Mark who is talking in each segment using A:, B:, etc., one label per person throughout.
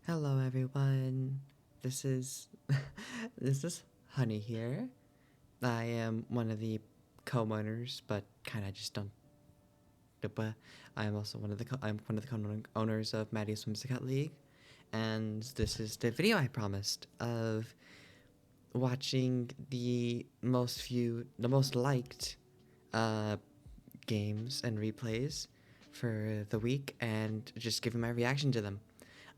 A: Hello everyone. This is this is Honey here. I am one of the co-owners, but kind of just don't. But I am also I'm one of the co-owners of Maddy's Whimsicott League, and this is the video I promised of watching the most liked uh, games and replays for the week, and just giving my reaction to them.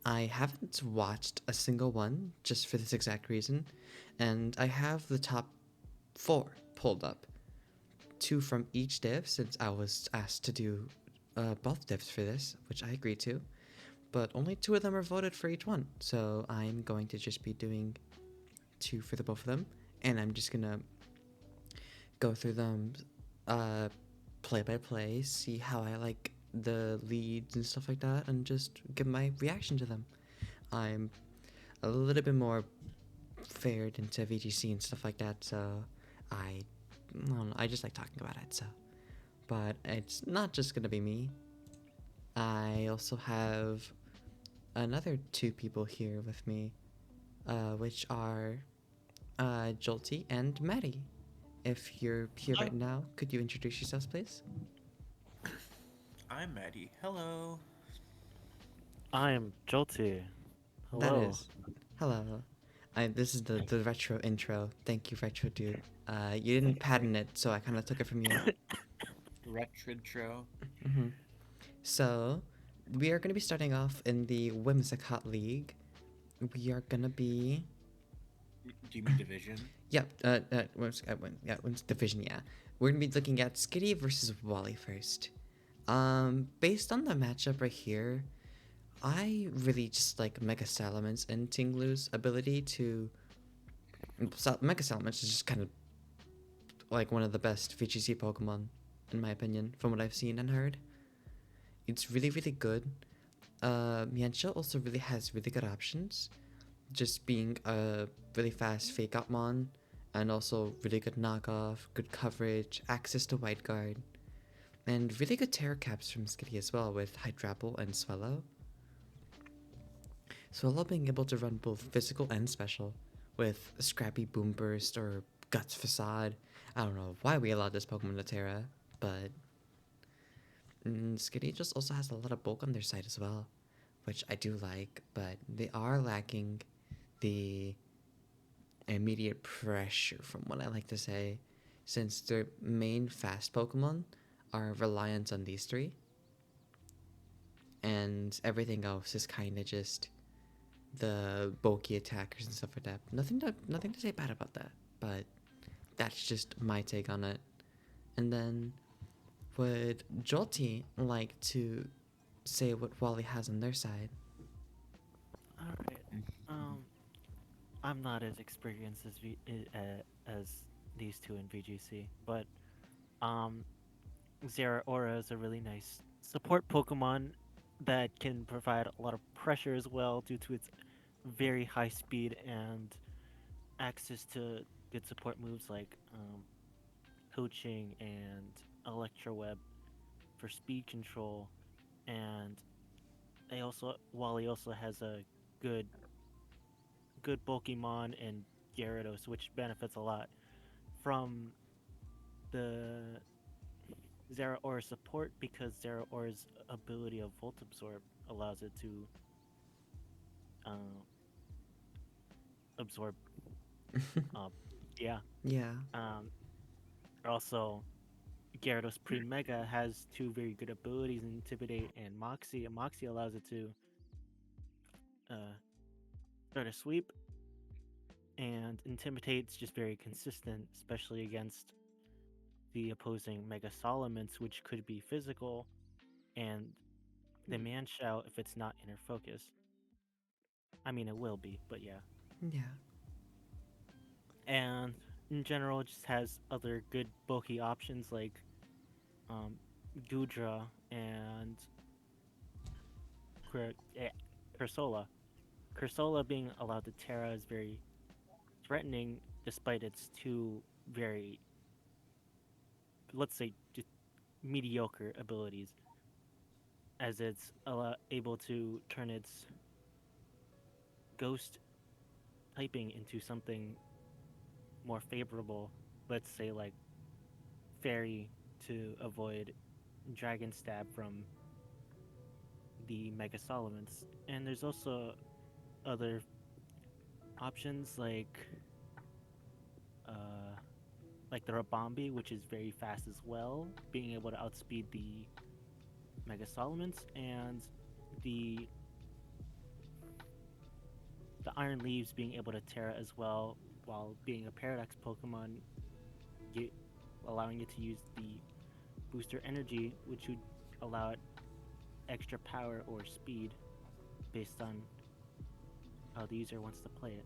A: I haven't watched a single one just for this exact reason, and I have the top four pulled up. Two from each div, since I was asked to do both divs for this, which I agreed to, but only two of them are voted for each one, so I'm going to just be doing two for the both of them, and I'm just gonna go through them uh, play by play, see how I like the leads and stuff like that, and just give my reaction to them. I'm a little bit more fared into VGC and stuff like that, so I, I don't know, I just like talking about it. So, but it's not just gonna be me. I also have another two people here with me, which are Joltee and Maddy. If you're here
B: Oh,
A: right now, could you introduce yourselves, please?
B: I'm Maddy. Hello.
C: I'm Joltee.
A: That
C: Hello.
A: is, hello. This is the retro intro. Thank you, retro dude. You didn't patent it, so I kind of took it from you.
B: Retridro.
A: hmm So, we are going to be starting off in the Whimsicott League. We are going to be.
B: Do you mean division?
A: Yep, Division, yeah. We're going to be looking at Skitty versus Wally first. Based on the matchup right here, I really just like Mega Salamence and Tinglu's ability to. Mega Salamence is just kind of like one of the best VGC Pokemon, in my opinion, from what I've seen and heard. It's really, really good. Mienshao also really has really good options, just being a really fast fake up mon, and also really good knockoff, good coverage, access to wide guard, and really good terror caps from Skitty as well with Hydrapple and Swallow. Swallow being able to run both physical and special with Scrappy Boom Burst or Guts Facade. I don't know why we allowed this Pokemon to Terra, but Skitty just also has a lot of bulk on their side as well, which I do like, but they are lacking the immediate pressure, from what I like to say, since their main fast Pokemon are reliant on these three, and everything else is kind of just the bulky attackers and stuff like that. Nothing to say bad about that, but that's just my take on it. And then would Jolty like to say what Wally has on their side?
C: Alright. Um, I'm not as experienced as these two in VGC, but um, Zeraora is a really nice support Pokemon that can provide a lot of pressure as well due to its very high speed and access to good support moves like Poaching and Electro Web for speed control, and Wally also has a good good Pokemon and Gyarados, which benefits a lot from the Zeraora support because Zeraora's ability of Volt Absorb allows it to uh, absorb. Uh, yeah.
A: Yeah,
C: Um, Also, Gyarados Pre Mega has two very good abilities: Intimidate and Moxie. And Moxie allows it to uh, start a sweep, and Intimidate's just very consistent, especially against the opposing Mega Salamence, which could be physical, and the Man Shao if it's not inner focus. I mean, it will be, but yeah.
A: yeah.
C: And in general, it just has other good bulky options like um, Gudra and Cursola. Cursola being allowed to Terra is very threatening despite its two very, let's say, just mediocre abilities, as it's able to turn its ghost typing into something more favorable, let's say like fairy, to avoid dragon stab from the Mega Solomons. And there's also other options uh like the Rabombi, which is very fast as well, being able to outspeed the Mega Solomons, and the the Iron Leaves being able to Terra as well, while being a Paradox Pokemon, you, allowing it to use the booster energy, which would allow it extra power or speed based on how the user wants to play it.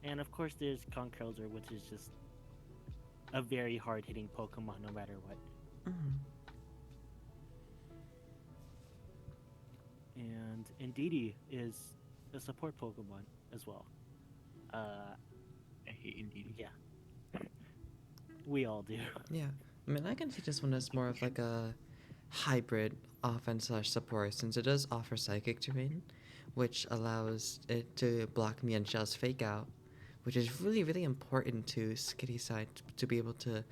C: And of course, there's Conkeldurr, which is just a very hard hitting Pokemon no matter what.
A: Mm.
C: And Indeedee is a support Pokemon as well.
B: I hate Indeed.
C: Yeah, we all do.
A: Yeah. I mean, I can see this one as more of like a hybrid offense slash support since it does offer psychic terrain, which allows it to block me and Shell's fake out, which is really, really important to Skitty side to be able to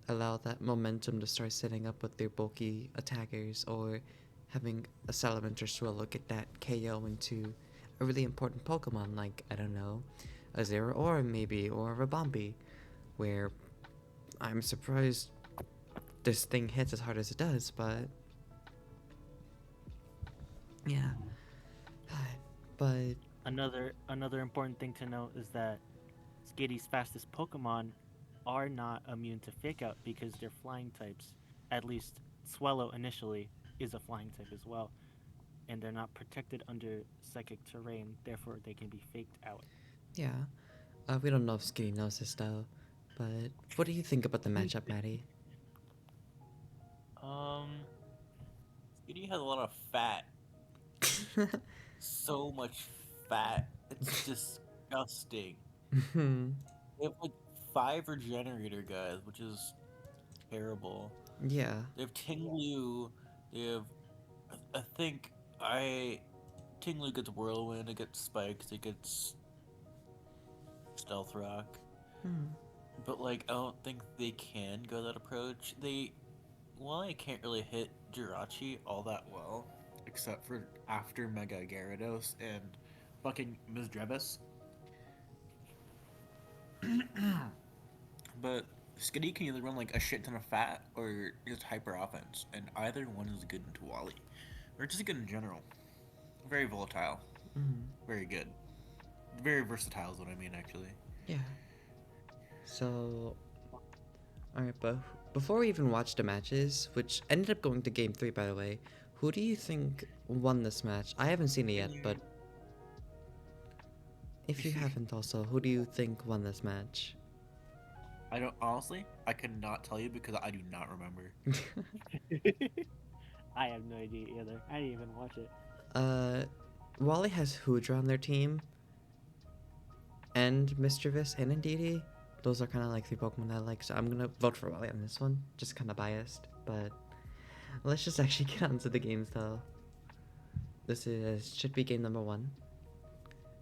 A: allow that momentum to start setting up with their bulky attackers or having a Salamander Swallow get that KO into a really important Pokemon like, I don't know, a Zero Aura maybe, or a Rabombi, where I'm surprised this thing hits as hard as it does, but yeah. But
C: Another important thing to note is that Skitty's fastest Pokemon are not immune to Fake Out because they're flying types. At least Swallow initially is a flying type as well, and they're not protected under Psychic Terrain, therefore they can be faked out.
A: yeah, we don't know if Skitty knows this though. But what do you think about the matchup, Maddy?
B: Skitty has a lot of fat. So much fat. It's disgusting. They have like 5 regenerator guys, which is terrible.
A: Yeah.
B: They have Tinglu. They have, I think Tinglu gets Whirlwind. It gets Spikes. It gets Stealth Rock.
A: Hmm.
B: But like, I don't think they can go that approach. I can't really hit Jirachi all that well, except for after Mega Gyarados and fucking Ms. Drebus. But Skitty can either run like a shit ton of fat or just hyper offense, and either one is good into Wally, or just good in general. Very volatile, very good, very versatile is what I mean actually.
A: Yeah. So, alright, but before we even watch the matches, which ended up going to game 3 by the way, who do you think won this match? I haven't seen it yet, but if you haven't also, who do you think won this match?
B: I don't honestly. I cannot tell you because I do not remember.
C: I have no idea either. I didn't even watch it.
A: Wally has Hoodra on their team, and Mischievous and Indeedee. Those are kind of like 3 Pokemon that I like, so I'm gonna vote for Wally on this one. Just kind of biased, but let's just actually get on to the games though. This should be game number 1.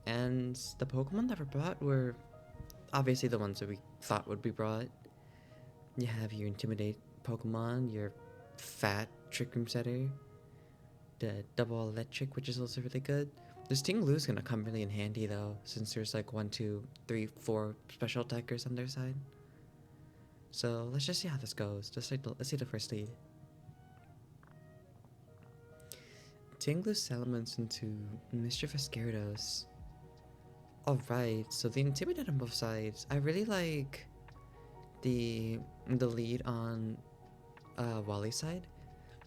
A: And the Pokemon that were brought were obviously the ones that we thought would be brought. You have your Intimidate Pokemon, your Fat Trick Room Setter, the Double Electric, which is also really good. This Tinglu's gonna come really in handy though, since there's like 1, 2, 3, 4 special attackers on their side. So let's just see how this goes. Let's see the first lead. Tinglu Salamence into Mischievous Gyarados. Alright, so the Intimidate on both sides. I really like the lead on Wally's side,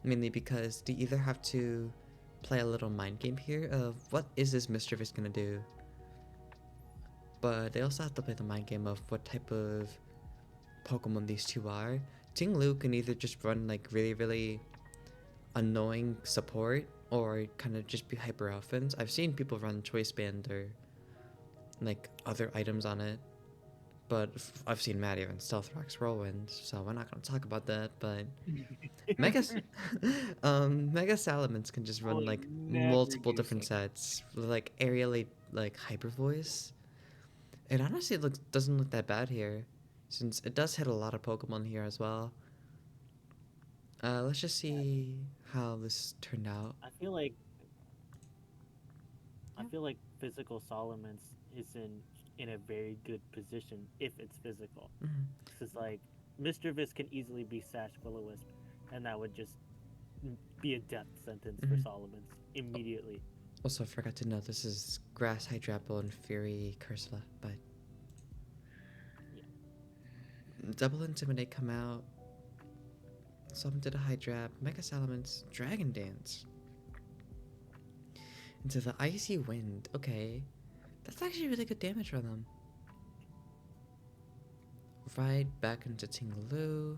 A: mainly because they either have to play a little mind game here of what is this Mischievous gonna do, but they also have to play the mind game of what type of Pokemon these two are. Tinglu can either just run like really, really annoying support or kind of just be hyper offense. I've seen people run Choice Band or like other items on it, But I've seen Maddy and Stealth Rock's Whirlwind, so we're not gonna talk about that. But Mega, Mega Salamence can just run
B: Will
A: like
B: never
A: multiple
B: do
A: different
B: so.
A: sets, like aerially, like Hyper Voice. It honestly doesn't look that bad here, since it does hit a lot of Pokemon here as well. Let's just
C: Yeah,
A: see how this turned out.
C: I feel like I
A: Yeah.
C: feel like physical Solomons is in a very good position if it's physical.
A: Mhm.
C: Because like Mischievous can easily be Sash Will-O-Wisp, and that would just be a death sentence for
A: Mhm.
C: Solomons immediately.
A: Also, I forgot to note this is Grass Hydrapple and Fury Cursula, but
C: Yeah.
A: Double Intimidate come out. Summon to the Hydrap, Mega Salamence, Dragon Dance. Into the Icy Wind. Okay. That's actually really good damage for them. Right back into Tingaloo.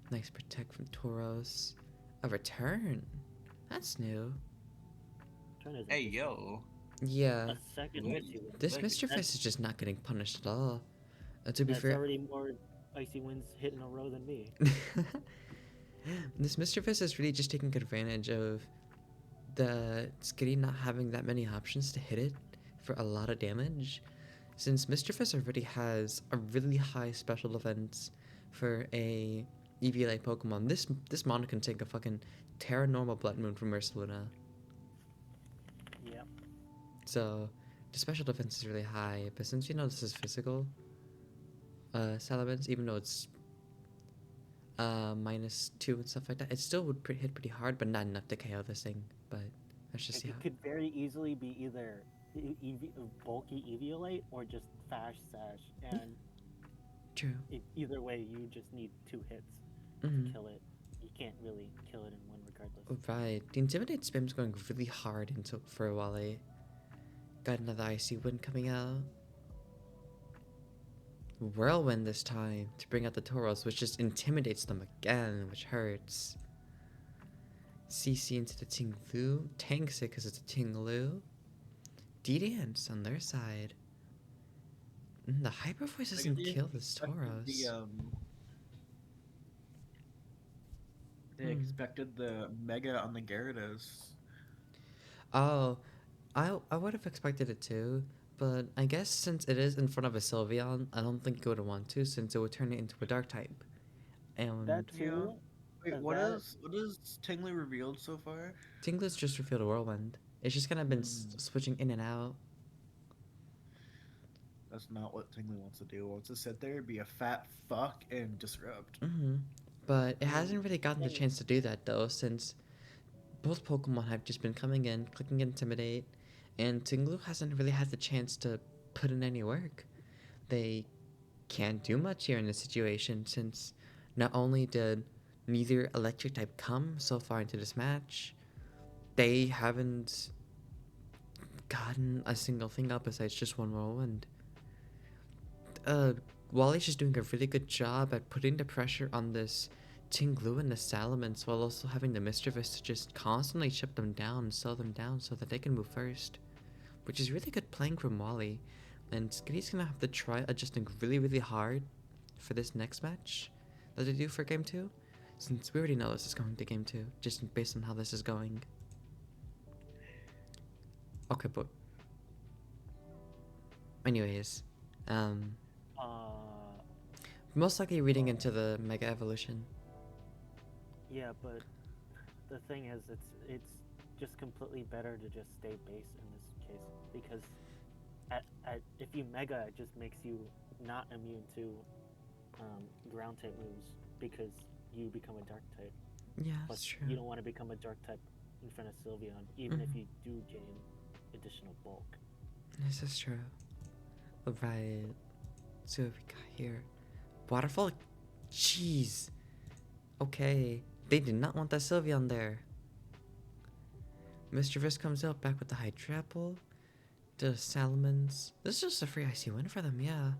A: Nice protect from Tauros. A return. That's new.
C: Turn is
B: Hey,
C: interesting.
B: yo.
A: Yeah.
C: A second
B: Good.
C: Icy Wind.
A: This
B: Like,
A: Mr.
C: That,
A: Fist is just not getting punished at all. To be
C: that's
A: fair,
C: already more Icy Winds hit in a row than me.
A: this Mr. Fist is really just taking advantage of the Skitty not having that many options to hit it for a lot of damage. Since Mr. Fist already has a really high special defense for a EVLA Pokemon, this mono can take a fucking Terra Normal Blood Moon from Ursaluna.
C: Yep.
A: So the special defense is really high, but since you know this is physical, Salamence, even though it's -2 and stuff like that, it still would hit pretty hard, but not enough to KO this thing. But let's just see how.
C: It could very easily be either bulky Eviolite or just Fash Sash,
A: Yeah,
C: and
A: true.
C: either way, you just need 2 hits to
A: Mm-hmm.
C: kill it. You can't really kill it in one regardless.
A: Right. The Intimidate spam's going really hard into for Wale. Got another Icy Wind coming out. Whirlwind this time to bring out the Tauros, which just intimidates them again, which hurts. CC into the Tinglu. Tanks it because it's a Tinglu. D-Dance on their side. The Hyper Voice
B: like
A: doesn't kill this Tauros.
B: They expected the Mega on the Gyarados.
A: Oh, I would have expected it too, but I guess since it is in front of a Sylveon, I don't think it would want to, since it would turn it into a Dark type.
C: That
A: And
B: Yeah.
C: too,
B: Wait,
C: that
B: what is Tingly revealed so far?
A: Tingler's just revealed a Whirlwind. It's just kind of been
B: Hmm.
A: switching in and out.
B: That's not what Tingly wants to do. It wants to sit there, be a fat fuck, and disrupt.
A: Hmm. But it
C: I mean,
A: hasn't really gotten the
C: thing,
A: chance to do that though, since both Pokemon have just been coming in, clicking Intimidate, and Tinglu hasn't really had the chance to put in any work. They can't do much here in this situation, since not only did neither Electric type come so far into this match, they haven't gotten a single thing up besides just one Whirlwind. uh, Wally's just doing a really good job at putting the pressure on this Tinglu and the Salamence while also having the Mischievous to just constantly chip them down and slow them down so that they can move first. Which is really good playing from Wally. And Skitty's gonna have to try adjusting really, really hard for this next match that they do for Game 2. Since we already know this is going to Game 2, just based on how this is going. Okay, but anyways, um,
C: uh,
A: most likely reading into the Mega Evolution.
C: yeah, but the thing is, it's just completely better to just stay base in this case because if you Mega, it just makes you not immune to ground type moves because you become a Dark type.
A: Yeah,
C: Plus,
A: that's true.
C: you don't want to become a Dark type in front of Sylveon, even if you do gain additional bulk.
A: This is true. Right. So what we got here? Waterfall? Jeez. Okay. They did not want that Sylveon there. Mr. Visk comes out back with the Hydrapple. The Salamence. This is just a free IC win for them, yeah.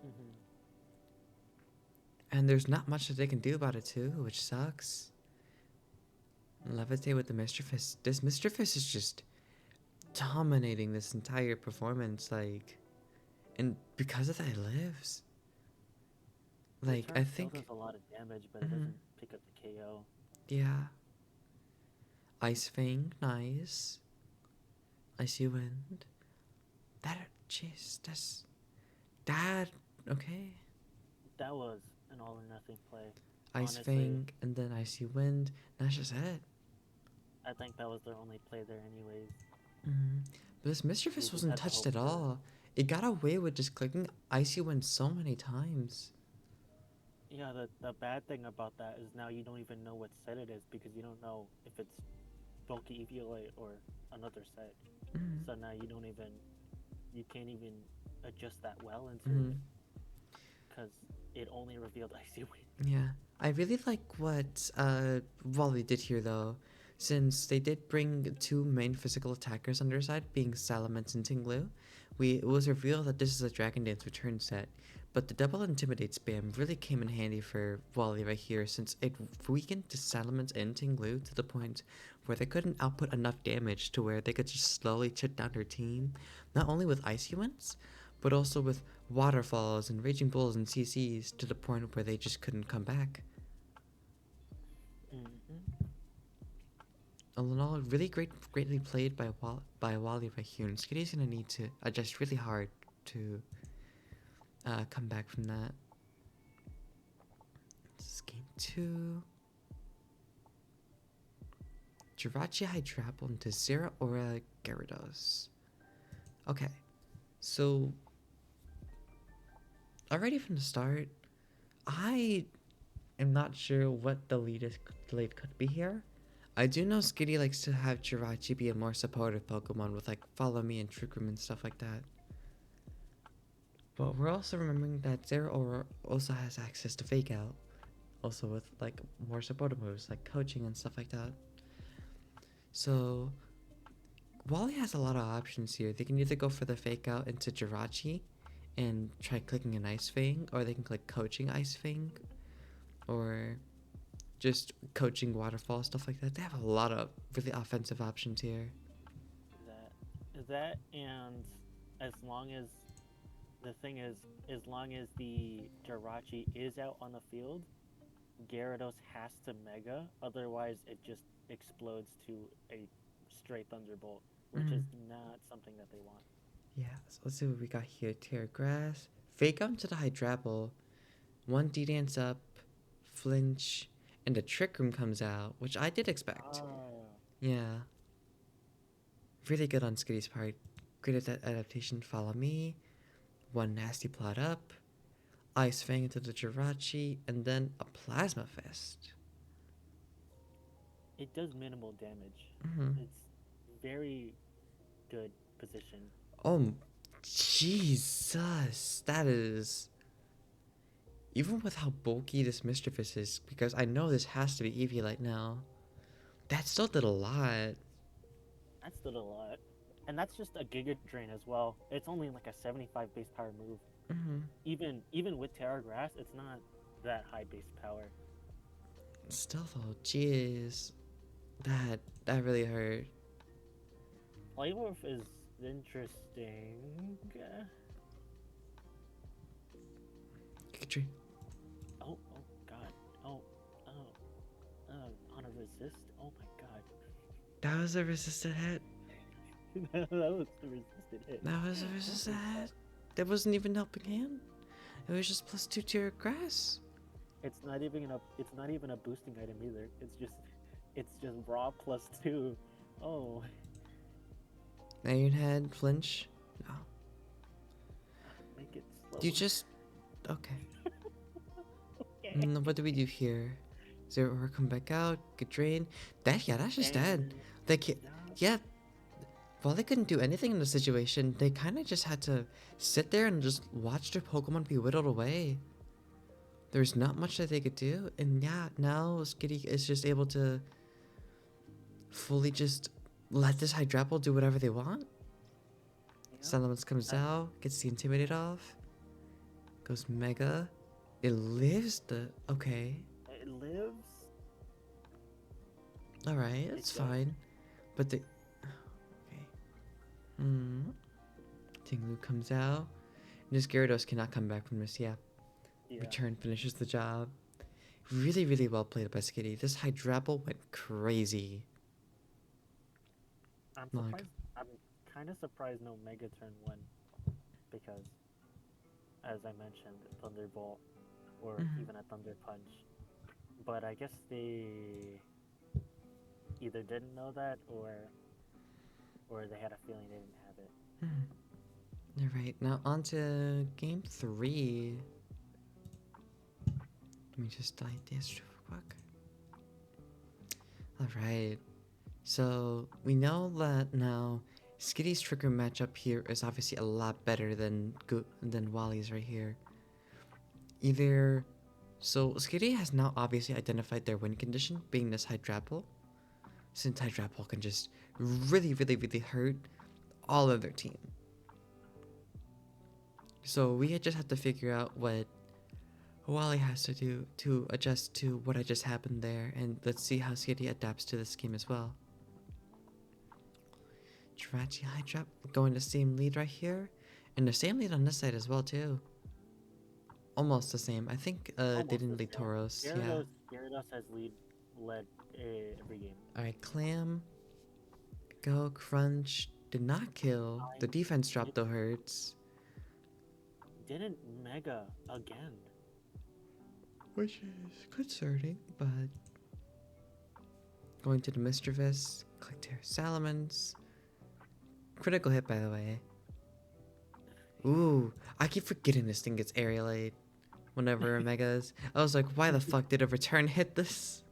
C: Mm-hmm.
A: And there's not much that they can do about it too, which sucks. Levitate with the Mr. Fist. This Mr. Fist is just dominating this entire performance. Like, And because of that, it lives.
C: The
A: Like,
C: turn
A: I
C: still
A: think...
C: does a lot of damage, but it
A: Mhm.
C: doesn't pick up the KO.
A: Yeah. Ice Fang, nice. Icy Wind. That, jeez, that's... That, okay.
C: That was an all or nothing play.
A: Ice
C: Honestly,
A: Fang, and then Icy Wind. That's just it.
C: I think that was their only play there, anyways.
A: Hmm. But this
C: They
A: Mischievous
C: just
A: wasn't
C: had to
A: touched
C: hope
A: at
C: for.
A: all. It got away with just clicking Icy Wind so many times.
C: Yeah, the bad thing about that is now you don't even know what set it is because you don't know if it's bulky EVOA or another set.
A: Mm-hmm.
C: So now you can't even adjust that well into
A: Mm-hmm.
C: it because it only revealed Icy Wind.
A: Yeah. I really like what Wally did here though. Since they did bring two main physical attackers on their side, being Salamence and Tinglu, it was revealed that this is a Dragon Dance return set. But the double intimidate spam really came in handy for Wally right here since it weakened the Salamence and Tinglu to the point where they couldn't output enough damage to where they could just slowly chip down their team, not only with Icy Winds, but also with waterfalls and raging bulls and CCs to the point where they just couldn't come back.
C: Mm-hmm.
A: All in all, really greatly played by Wally right here, and Skitty's gonna need to adjust really hard to come back from that. This is game 2. Jirachi Hydrapple into Zera Aura Gyarados. Okay, so already from the start, I am not sure what the lead could be here. I do know Skitty likes to have Jirachi be a more supportive Pokemon with like Follow Me and Trick Room and stuff like that. But we're also remembering that Zera Aura also has access to Fake Out, also with like more supportive moves like coaching and stuff like that. So Wally has a lot of options here. They can either go for the Fake Out into Jirachi and try clicking an Ice Fang, or they can click coaching Ice Fang, or just coaching Waterfall, stuff like that. They have a lot of really offensive options here.
C: That and as long as the thing is, as long as the Jirachi is out on the field, Gyarados has to Mega, otherwise it just explodes to a straight Thunderbolt, which is not something that they want.
A: Yeah, so let's see what we got here. Terra Grass. Fake Out to the Hydrapple. One D-Dance up, flinch, and the Trick Room comes out, which I did expect.
C: Oh.
A: Yeah. Really good on Skitty's part. Great at that adaptation. Follow Me. One nasty plot up. Ice Fang into the Jirachi, and then a Plasma Fist.
C: It does minimal damage.
A: Mm-hmm.
C: It's very good position.
A: Oh, Jesus. That is... Even with how bulky this Mischievous is, because I know this has to be Eviolite now, that still did a lot.
C: That's still a lot. And that's just a Giga Drain as well. It's only like a 75 base power move.
A: Mm-hmm.
C: Even with Terra Grass, it's not that high base power.
A: Still though, jeez. That really hurt.
C: Polymorph is interesting.
A: Giga Drain.
C: Oh god. Oh. On a resist? Oh my god.
A: That was a resisted hit.
C: That was the resisted hit.
A: That was a resisted hit. That wasn't even helping him. It was just +2 Terra Grass.
C: It's not even a boosting item either. It's just raw +2. Oh.
A: Iron Head, flinch. No.
C: Make it slow.
A: You just... Okay.
C: Okay.
A: What do we do here? Zero Aura come back out, get drained. That's just dead. They can't... Yeah. While they couldn't do anything in the situation, they kind of just had to sit there and just watch their Pokemon be whittled away. There's not much that they could do, and yeah, now Skitty is just able to fully just let this Hydrapple do whatever they want. Salamence comes out, gets the Intimidate off, goes Mega. It lives the... Okay.
C: It lives?
A: Alright, it's fine. But the... Okay. Tinglu comes out. This Gyarados cannot come back from this. Yeah.
C: Yeah.
A: Return finishes the job. Really, really well played by Skitty. This Hydrapple went crazy.
C: I'm
A: Like,
C: surprised. I'm kind of surprised no Mega Turn won because, as I mentioned, Thunderbolt or even a Thunder Punch. But I guess they either didn't know that or they had a feeling they didn't have it.
A: All right, now on to game 3. Let me just delete this real quick. All right, so we know that now Skitty's trigger matchup here is obviously a lot better than Wally's right here. So Skitty has now obviously identified their win condition, being this Hydrapple, since Hydrapple can just really, really, really hurt all of their team. So we just have to figure out what Wally has to do to adjust to what had just happened there, and let's see how Skitty adapts to this game as well. Jirachi Hydra going the same lead right here, and the same lead on this side as well too. Almost the same. I think they didn't lead Tauros. Yeah.
C: Gyarados has led every game.
A: Alright, Clam. Go, Crunch. Did not kill. The defense drop though hurts.
C: Didn't Mega again.
A: Which is concerning, but... Going to the Mischievous. Click to Salamence. Critical hit, by the way. Ooh, I keep forgetting this thing gets Aerial Aid whenever Megas. I was like, why the fuck did a return hit this?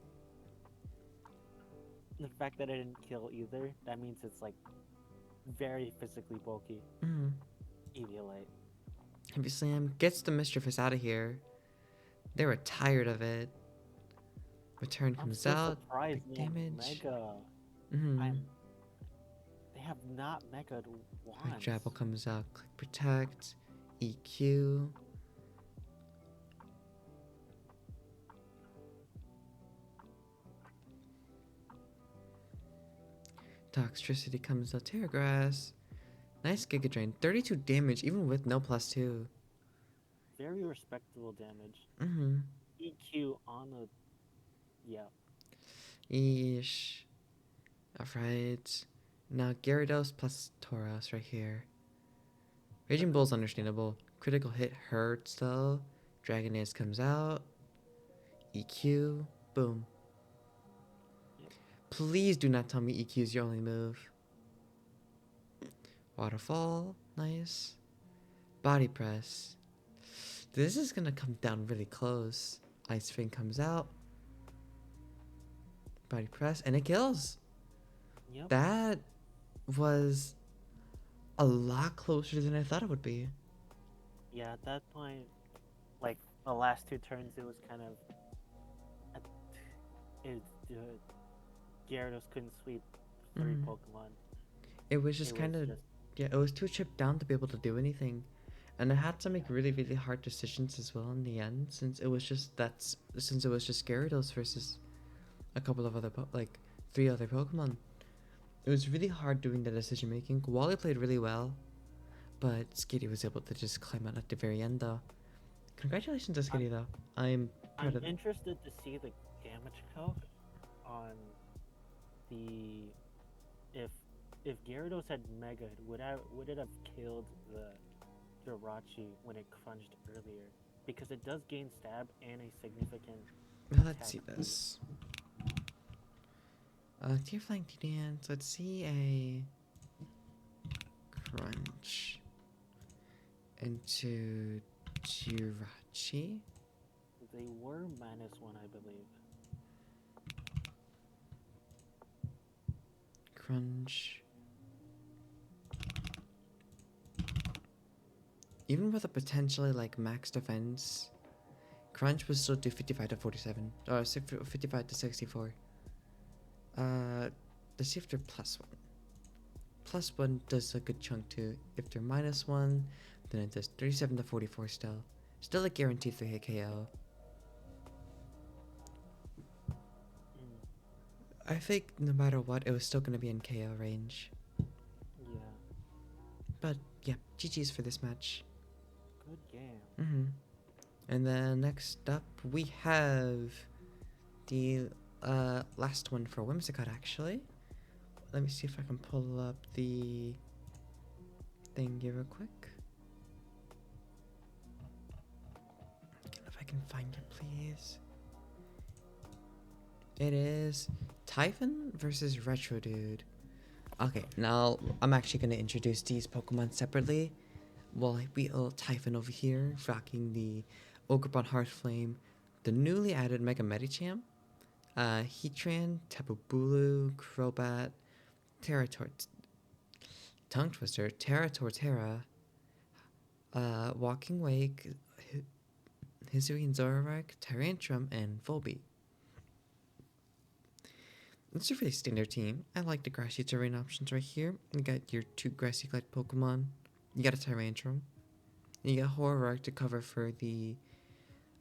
C: The fact that it didn't kill either, that means it's like very physically bulky. Eviolite.
A: Heavy Slam gets the Mischievous out of here. They were tired of it. Return comes out. Big damage.
C: Mega. They have not Mega once.
A: Hydrapple comes out. Click Protect. EQ. Toxtricity comes out. Terra Grass. Nice Giga Drain. 32 damage even with no +2.
C: Very respectable damage. EQ on a... Yeah.
A: Eesh. Alright. Now Gyarados plus Tauros right here. Raging Bull's understandable. Critical hit hurts though. Dragon Dance comes out. EQ. Boom.
C: Yep.
A: Please do not tell me EQ is your only move. Waterfall. Nice. Body Press. This is gonna come down really close. Ice Fang comes out. Body Press. And it kills.
C: Yep.
A: That was a lot closer than I thought it would be.
C: Yeah, at that point, like the last 2 turns, it was kind of... Gyarados couldn't sweep 3 Pokemon.
A: It was just kind of... Yeah, it was too chipped down to be able to do anything. And I had to make really, really hard decisions as well in the end, since it was just Gyarados versus a couple of other, 3 other Pokemon. It was really hard doing the decision making. Wally played really well, but Skitty was able to just climb out at the very end though. Congratulations to Skitty though. I'm
C: interested to see the damage calc on the... If Gyarados had Mega, would it have killed the Jirachi when it crunched earlier? Because it does gain stab and a significant...
A: Let's see this. Tear Flying Dance. Let's see a Crunch into Jirachi.
C: They were -1, I believe.
A: Crunch. Even with a potentially max defense, Crunch would still do 55 to 47, or 55 to 64. Let's see if they're +1. +1 does a good chunk too. If they're -1, then it does 37 to 44 still. Still a guaranteed 3-hit KO. I think no matter what, it was still going to be in KO range.
C: Yeah.
A: But yeah, GG's for this match.
C: Good game.
A: Mm-hmm. And then next up, we have the last one for Whimsicott, actually. Let me see if I can pull up the thing here real quick. If I can find it, please. It is Typhon versus Retro Dude. Okay, now I'm actually going to introduce these Pokemon separately. Well, we Typhon over here, rocking the Ogerpon Hearthflame, the newly added Mega Medicham, Heatran, Tapu Bulu, Crobat, Tongue Twister, Terra Torterra, Walking Wake, Hisuian Zoroark, Tyrantrum, and Volbeat. It's a really standard team. I like the grassy terrain options right here. You got your 2 grassy glide Pokemon. You got a Tyrantrum. And you got Horror to cover for the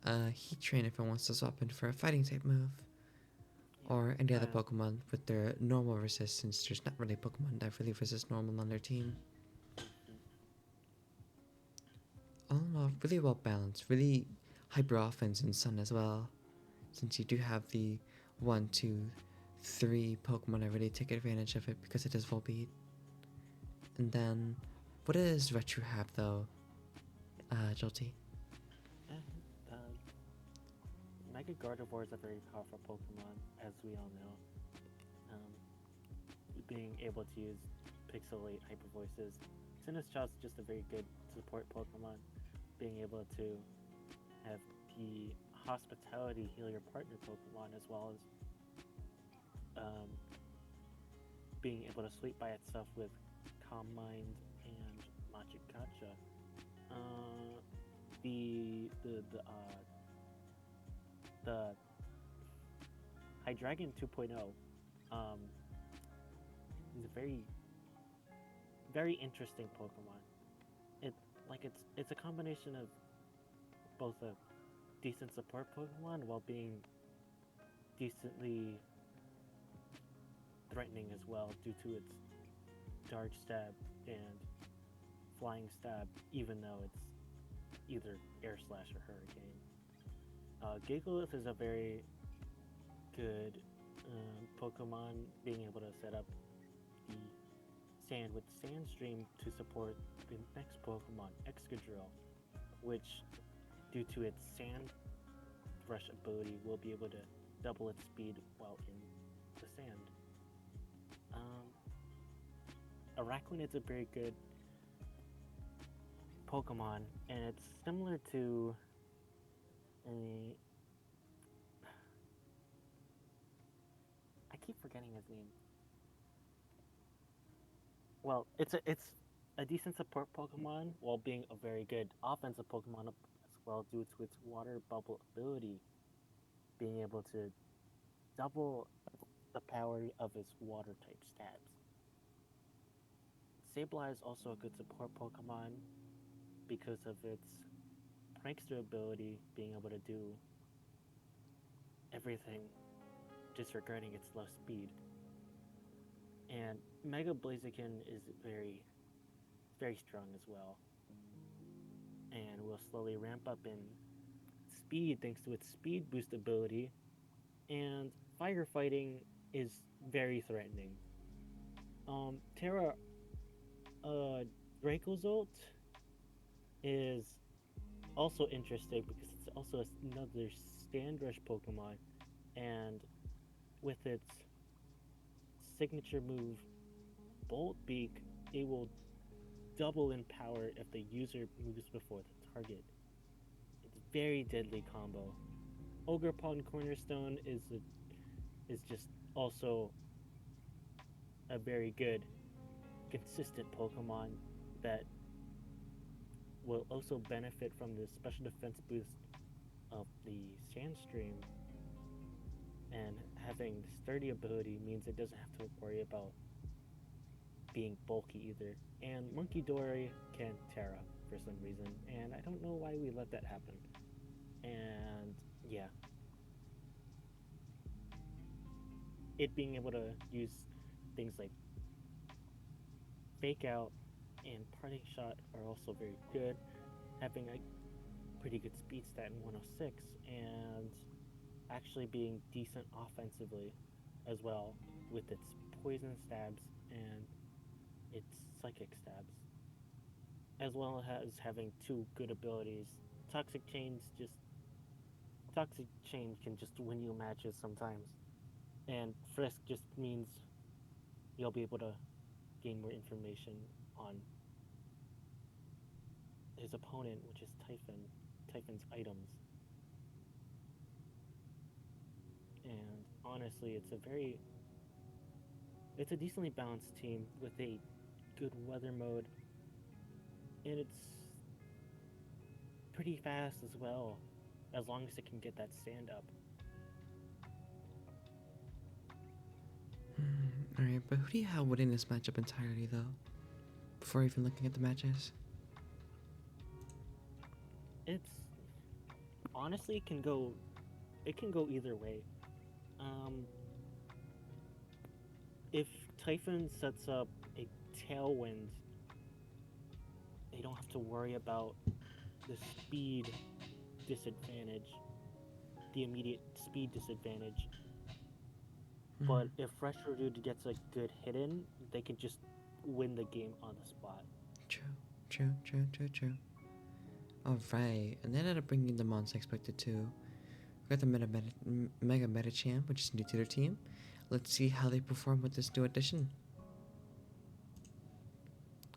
A: Heatran if it wants to swap in for a fighting type move. Or any other Pokemon with their normal resistance. There's not really Pokemon that really resist normal on their team. All in all, really well balanced. Really hyper offense in Sun as well. Since you do have the 1, 2, 3 Pokemon that really take advantage of it because it is Volbeat. And then, what does Retro have though, Joltee?
C: Mega Gardevoir is a very powerful Pokemon, as we all know. Being able to use Pixelate Hyper Voices. Sinistchaw's just a very good support Pokemon. Being able to have the Hospitality heal your partner Pokemon, as well as being able to sleep by itself with Calm Mind and Magic Gotcha. The Hydreigon 2.0 is a very interesting Pokemon. It's a combination of both a decent support Pokemon while being decently threatening as well due to its Dark Stab and Flying Stab, even though it's either Air Slash or Hurricane. Gigalith is a very good Pokemon, being able to set up the sand with Sandstream to support the next Pokemon, Excadrill, which, due to its Sand Rush ability, will be able to double its speed while in the sand. Araquanid's a very good Pokemon, and it's similar to I keep forgetting his name. Well, it's a decent support Pokemon while being a very good offensive Pokemon as well due to its Water Bubble ability, being able to double the power of its Water type stabs. Sableye is also a good support Pokemon because of its Prankster ability, being able to do everything disregarding its low speed. And Mega Blaziken is very strong as well, and will slowly ramp up in speed thanks to its speed boost ability, and firefighting is very threatening. Terra Dracozolt is also interesting because it's also another Stand Rush Pokemon, and with its signature move Bolt Beak, it will double in power if the user moves before the target. It's very deadly combo. Ogerpon Cornerstone is just also a very good, consistent Pokemon that will also benefit from the special defense boost of the Sandstream, and having the sturdy ability means it doesn't have to worry about being bulky either. And Monkey Dory can Terra for some reason, and I don't know why we let that happen. And yeah, it being able to use things like Fake Out and Parting Shot are also very good. having a pretty good speed stat in 106 and actually being decent offensively as well with its poison stabs and its psychic stabs, as well as having two good abilities. Toxic Chains just Toxic Chain can just win you matches sometimes, and Frisk just means you'll be able to gain more information on his opponent, which is Typhon's items. And honestly, it's a decently balanced team with a good weather mode, and it's pretty fast as well, as long as it can get that stand up.
A: Alright, but who do you have winning this matchup entirely, though? Before even looking at the matches?
C: It's honestly it can go either way. Um, if Typhon sets up a tailwind, they don't have to worry about the speed disadvantage, the immediate speed disadvantage. But if Fresher Dude gets a good hit in, they can just win the game on the spot.
A: True. Alright, and then ended up bringing them on as expected too. We got the Mega Meta Champ, which is new to their team. Let's see how they perform with this new addition.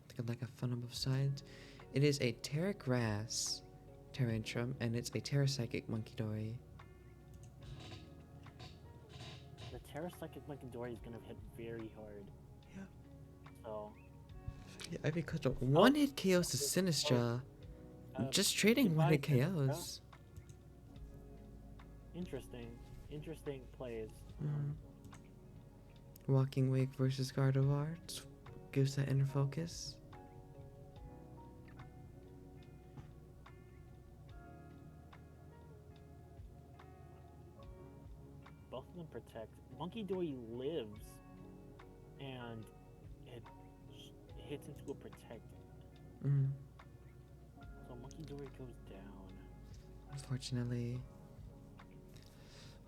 A: Looking like a fun on both sides. It is a Terra Grass Terrantrum, and it's a Terra Psychic Monkey Dory.
C: The Terra Psychic Dory is gonna hit very hard.
A: Yeah.
C: So.
A: Yeah, because one hit KOs the Sinistra. Just trading one hit KOs.
C: Interesting plays.
A: Walking Wake versus Gardevoir gives that inner focus.
C: Both of them protect. Monkey Dory lives, and it hits into a protect. So Monkey Dory goes down.
A: Unfortunately.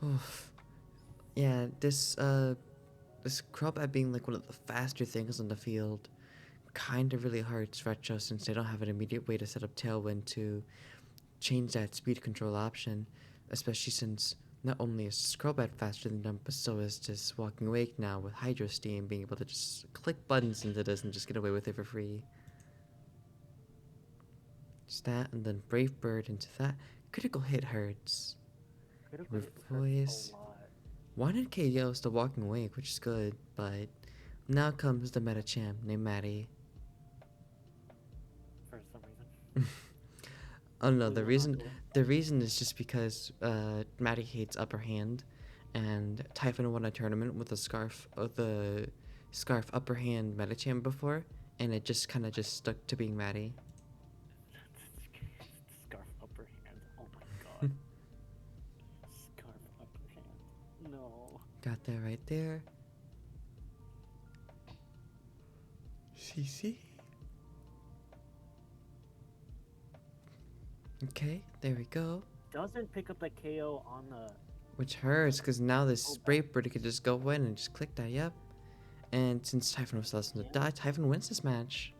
A: Oof. Yeah, this Crobat being like one of the faster things on the field kind of really hurts Retro, since they don't have an immediate way to set up Tailwind to change that speed control option, especially since not only is Crobat faster than them, but so is just Walking Awake now with Hydro Steam, being able to just click buttons into this and just get away with it for free. Just that, and then Brave Bird into that. Critical hit hurts.
C: Critical hit
A: Voice.
C: hurts a lot.
A: One hit KOs the Walking Awake, which is good, but now comes the meta champ named Maddy.
C: For some reason.
A: Oh no, the reason is just because Maddy hates upper hand, and Typhon won a tournament with the Scarf upper hand meta champ before, and it just kind of just stuck to being Maddy.
C: Scarf upper hand. Oh my god. Scarf upper hand. No.
A: Got that right there. CC. Okay, there we go.
C: Doesn't pick up the KO on the.
A: Which hurts, because now this Spray Bird could just go in and just click that, yep. And since Typhon was less than to die, Typhon wins this match.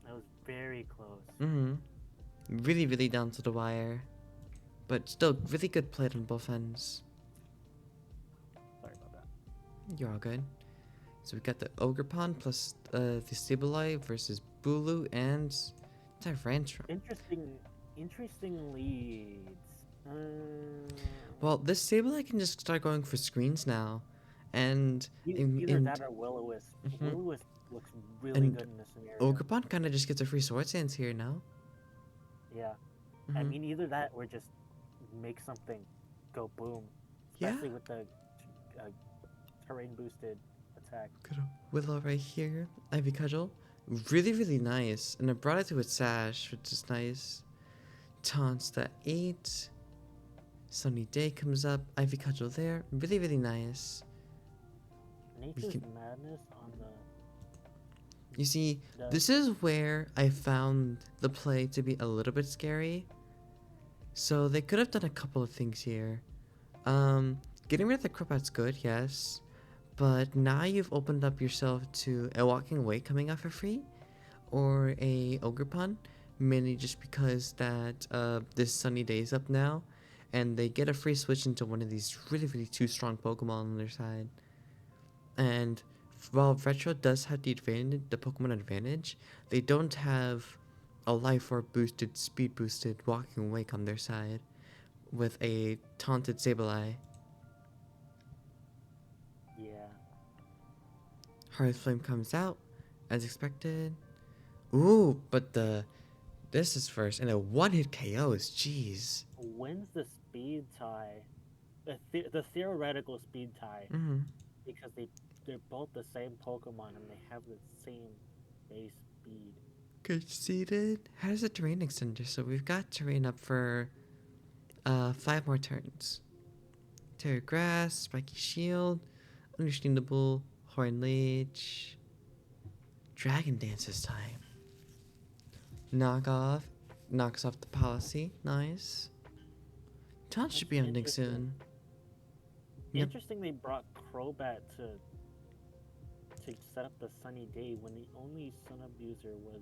C: That was very close.
A: Really, really down to the wire. But still, really good play on both ends.
C: Sorry about that.
A: You're all good. So we got the Ogerpon plus the Sableye versus Bulu and Tyrantrum.
C: Interesting leads.
A: Well, this Sableye can just start going for screens now. And
C: either that or Will-O-Wisp. Will-O-Wisp looks really good in this scenario.
A: Ogerpon kind of just gets a free Sword Stance here now.
C: Yeah. I mean, either that or just make something go boom. Especially with the terrain boosted attack.
A: Got a Willow right here. Ivy Cudgel. Really, really nice. And it brought it to its sash, which is nice. Taunts the 8. Sunny Day comes up. Ivy Cudgel there. Really, really nice.
C: Nature's Madness on the
A: You see,
C: The
A: this is where I found the play to be a little bit scary. So they could have done a couple of things here. Um, Getting rid of the Crobat's good, yes. But now you've opened up yourself to a Walking Away coming out for free, or a Ogre Pun, mainly just because that this Sunny Day is up now, and they get a free switch into one of these really two strong Pokemon on their side. And while Retro does have the advantage, the Pokemon advantage, they don't have a Life Orb boosted, speed boosted Walking Wake on their side with a taunted Sableye.
C: yeah.
A: Hearth Flame comes out as expected. Ooh, but this is first, and a one-hit KOs. Jeez.
C: When's the speed tie? The theoretical speed tie,
A: Mm-hmm.
C: because they're both the same Pokemon and they have the same base speed.
A: Conceded. How does the terrain extender? So we've got terrain up for 5 more turns. Terra Grass, Spiky Shield, Understandable, Horn Leech, Dragon Dance this time. Knocks off the policy. Nice. Taunt should
C: That's
A: be ending
C: interesting.
A: soon. Yep.
C: Interesting they brought Crobat to set up the Sunny Day when the only Sun abuser was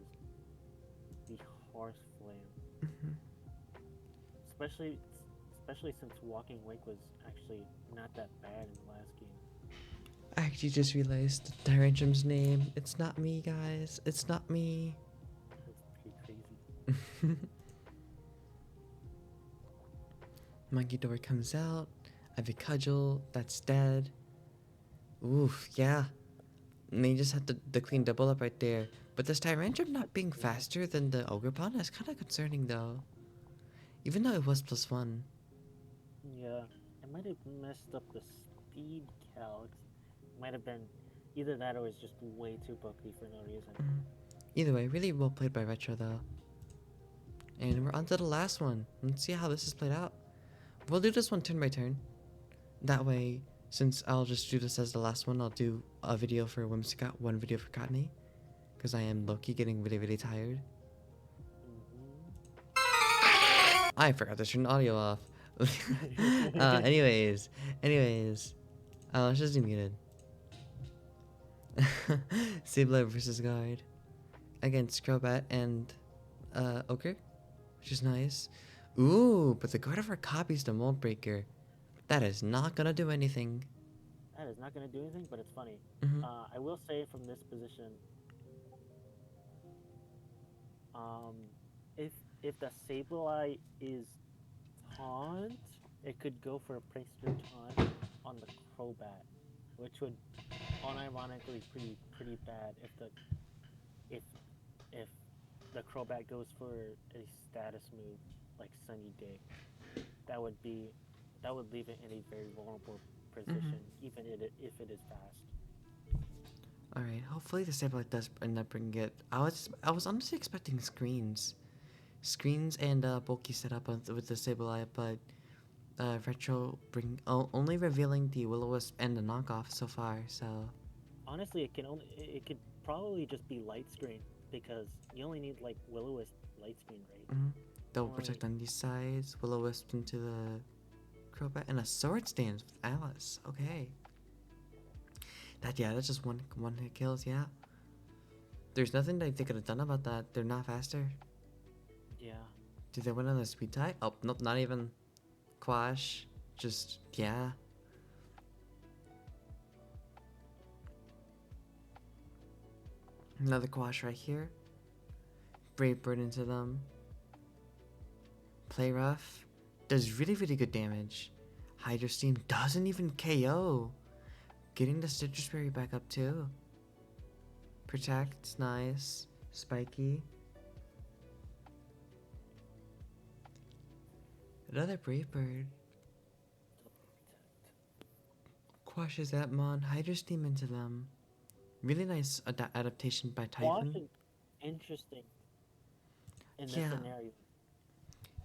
C: the Horse Flame.
A: Mhm.
C: Especially since Walking Wake was actually not that bad in the last game.
A: I actually just realized Tyrantram's name. It's not me, guys. It's not me.
C: That's pretty crazy.
A: Monkey Door comes out. I have a Cudgel. That's dead. Oof, yeah. And they just had the clean double up right there. But this Tyrantrum not being faster than the Ogre Pond is kind of concerning, though. Even though it was +1.
C: Yeah, it might have messed up the speed calcs. Might have been either that or it's just way too bulky for no reason.
A: Either way, really well played by Retro, though. And we're on to the last one. Let's see how this is played out. We'll do this one turn by turn. That way, since I'll just do this as the last one, I'll do a video for Whimsicott, one video for Cottony. Because I am low-key getting really tired. I forgot to turn the audio off. Anyways. Let's just do muted. Sableye versus Guard. Against Crobat and Ogre. Which is nice. Ooh, but the Gardevoir copies the Mold Breaker. That is not gonna do anything.
C: That is not going to do anything, but it's funny.
A: Mhm.
C: I will say from this position, if the Sableye is taunt, it could go for a prankster taunt on the Crobat, which would unironically pretty bad if the Crobat goes for a status move like Sunny Day. That would leave it in a very vulnerable position, even if it is fast.
A: Alright, hopefully the Sableye does end up bringing it. I was honestly expecting screens. Screens and bulky setup with the Sableye, but Retro only revealing the Will-O-Wisp and the knockoff so far, so...
C: Honestly, it could probably just be light screen because you only need like Will-O-Wisp light screen, right?
A: Double protect on these sides, Will-O-Wisp into the Crobat, and a Sword Stance with Alice. Okay. That's just one hit kills, yeah. There's nothing that they could have done about that. They're not faster.
C: Yeah.
A: Did they win on the speed tie? Oh, nope, not even. Quash. Just, yeah. Another Quash right here. Brave Bird into them. Play rough. Does really good damage. Hydro Steam doesn't even KO. Getting the Citrus Berry back up too. Protect, nice. Spiky. Another Brave Bird. Quashes Atmon, Hydro Steam into them. Really nice adaptation by Typhon.
C: Quash is interesting in this scenario.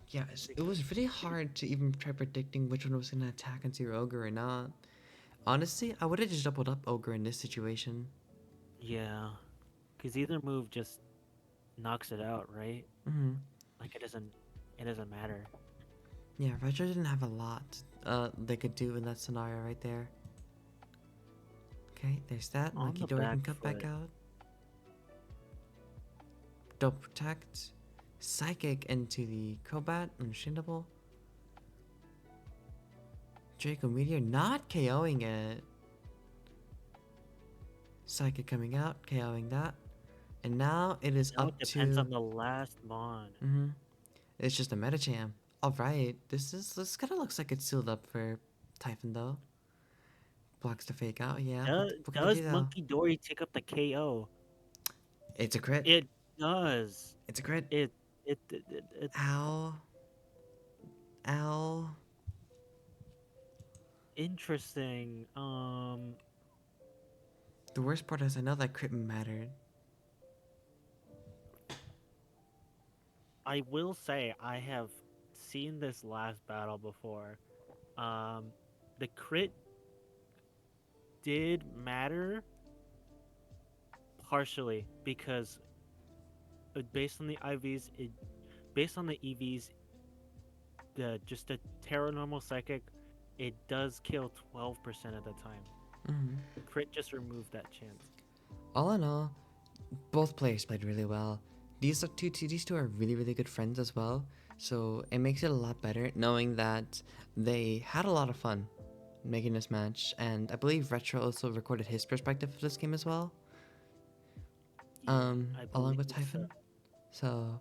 A: Yeah, it was really hard to even try predicting which one was going to attack into your Ogre or not. Honestly, I would have just doubled up Ogre in this situation.
C: Yeah, Because either move just knocks it out, right?
A: Mm-hmm.
C: Like it doesn't matter.
A: Yeah, Retro didn't have a lot they could do in that scenario right there. Okay, there's that.
C: On
A: Monkey
C: the
A: Dory can
C: back
A: cut back
C: foot,
A: out. Don't protect. Psychic into the Crobat. Understandable. Draco Meteor not KOing it. Psychic coming out, KOing that. And now it is
C: now
A: up
C: it depends
A: to...
C: on the last mon.
A: Mm-hmm. It's just a Metacham. Alright, this kinda looks like it's sealed up for Typhon though. Blocks the fake out, yeah. What can they
C: Does
A: do though?
C: Monkey Dory take up the KO?
A: It's a crit.
C: It does.
A: It's a crit.
C: It
A: Ow. Ow.
C: interesting.
A: The worst part is I know that crit mattered.
C: I will say I have seen this last battle before. Um, the crit did matter partially because based on the IVs, based on the EVs, just a Terra normal psychic, it does kill 12% of the time.
A: Mm-hmm.
C: The crit just removed that chance.
A: All in all, both players played really well. These two are really, really good friends as well. So it makes it a lot better knowing that they had a lot of fun making this match. And I believe Retro also recorded his perspective of this game as well.
C: I
A: Along with
C: believe
A: Typhon. So,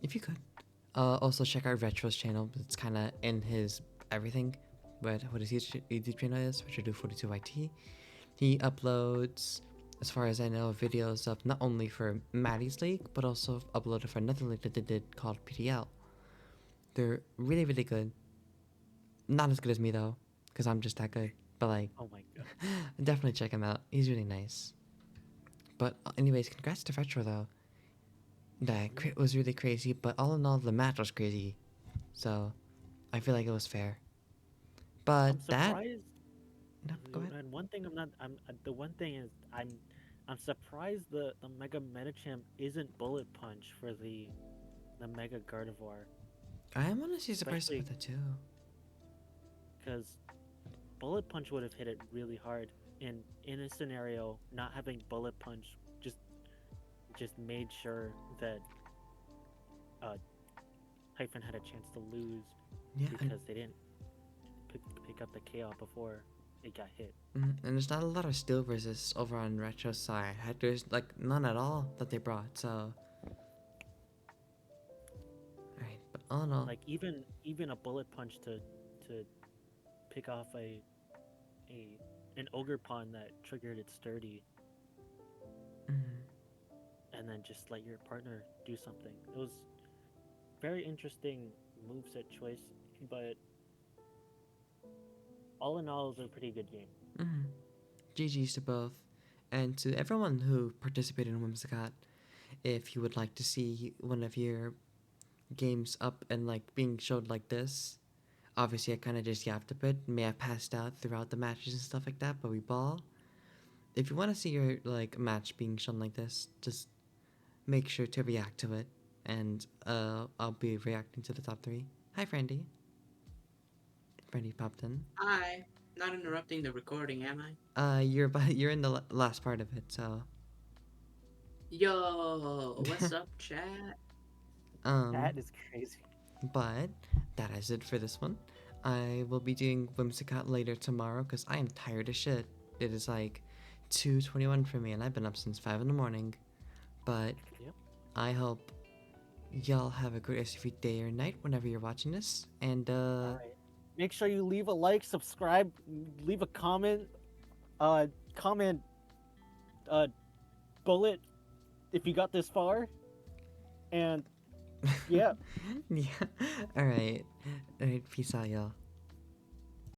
A: if you could, also check out Retro's channel. It's kind of in his everything. But what his YouTube channel is, Retro42YT. He uploads, as far as I know, videos of not only for Maddy's League, but also uploaded for another league that they did called PTL. They're really, really good. Not as good as me though, because I'm just that good. But like,
C: Oh my god.
A: definitely check him out. He's really nice. But anyways, congrats to Retro though. The crit was really crazy, but all in all, the match was crazy. So, I feel like it was fair. But
C: I'm
A: that...
C: surprised.
A: No, go ahead.
C: And one thing I'm not. I'm the one thing is I'm surprised the Mega Metacham isn't Bullet Punch for the Mega Gardevoir,
A: I am honestly surprised
C: especially
A: about that too.
C: because Bullet Punch would have hit it really hard. In a scenario, not having Bullet Punch just made sure that uh Hyphen had a chance to lose
A: Yeah,
C: because they didn't pick up the KO before it got hit.
A: and there's not a lot of steel resist over on Retro's side. There's like none at all that they brought. So, alright, but all in all,
C: Like even a Bullet Punch to pick off an Ogre Pawn that triggered its sturdy
A: mhm.
C: and then just let your partner do something. It was very interesting moveset choice, but all in all, it was a pretty good game.
A: GG's to both, and to everyone who participated in Whimsicott. If you would like to see one of your games up and like being showed like this, obviously I kind of just yapped a bit. May have passed out throughout the matches and stuff like that, but we ball. If you want to see your like match being shown like this, just make sure to react to it, and I'll be reacting to the top 3. Hi, Frandy. Frandy popped in.
D: Hi. Not interrupting the recording, am I?
A: You're in the last part of it, so
D: Yo, what's up, chat?
C: That is crazy.
A: But that is it for this one. I will be doing Whimsicott later tomorrow because I am tired as shit. It is like 2:21 for me, and I've been up since 5 in the morning. But
C: Yep.
A: I hope y'all have a great rest of your day or night whenever you're watching this. And
C: All right. Make sure you leave a like, subscribe, leave a comment, comment, bullet if you got this far, and yeah.
A: yeah. All right. Peace out, y'all.